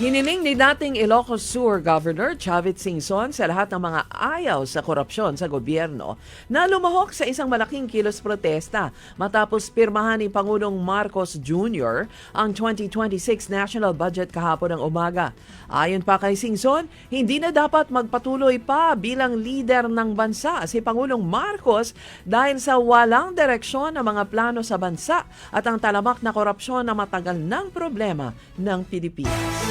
Hiniling ni dating Ilocos Sur Governor Chavit Singson sa lahat ng mga ayaw sa korupsyon sa gobyerno na lumahok sa isang malaking kilos protesta matapos pirmahan ni Pangulong Marcos Jr. ang 2026 national budget kahapon ng umaga. Ayon pa kay Singson, hindi na dapat magpatuloy pa bilang leader ng bansa si Pangulong Marcos dahil sa walang direksyon ng mga plano sa bansa at ang talamak na korupsyon na matagal ng problema ng Pilipinas.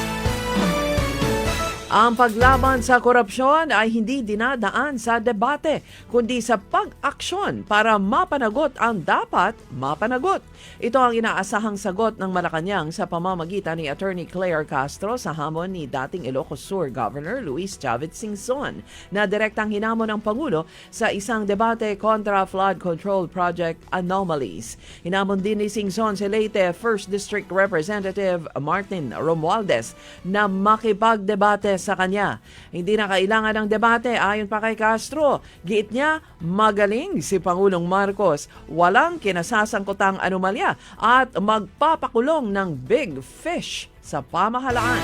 Ang paglaban sa korupsyon ay hindi dinadaan sa debate, kundi sa pag-aksyon para mapanagot ang dapat mapanagot. Ito ang inaasahang sagot ng Malacanang sa pamamagitan ni Attorney Claire Castro sa hamon ni dating Ilocos Sur Governor Luis Chavit Singson na direktang hinamon ng Pangulo sa isang debate kontra flood control project anomalies. Hinamon din ni Singson si Leyte 1st District Representative Martin Romualdez na makipagdebate sa kanya. Hindi na kailangan ng debate ayon pa kay Castro. Giit niya, magaling si Pangulong Marcos. Walang kinasasangkutang anomalya at magpapakulong ng big fish sa pamahalaan.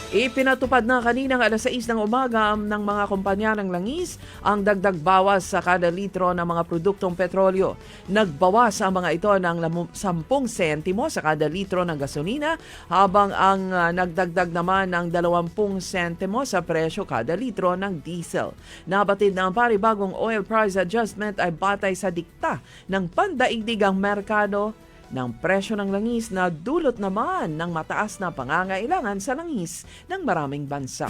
Ipinatupad na kaninang alas 6 ng umaga ng mga kumpanya ng langis ang dagdag bawas sa kada litro ng mga produktong petrolyo. Nagbawas ang mga ito ng 10 sentimo sa kada litro ng gasolina habang ang nagdagdag naman ng 20 sentimo sa presyo kada litro ng diesel. Nabatid na ang panibagong oil price adjustment ay batay sa dikta ng pandaigdigang merkado ng presyo ng langis na dulot naman ng mataas na pangangailangan sa langis ng maraming bansa.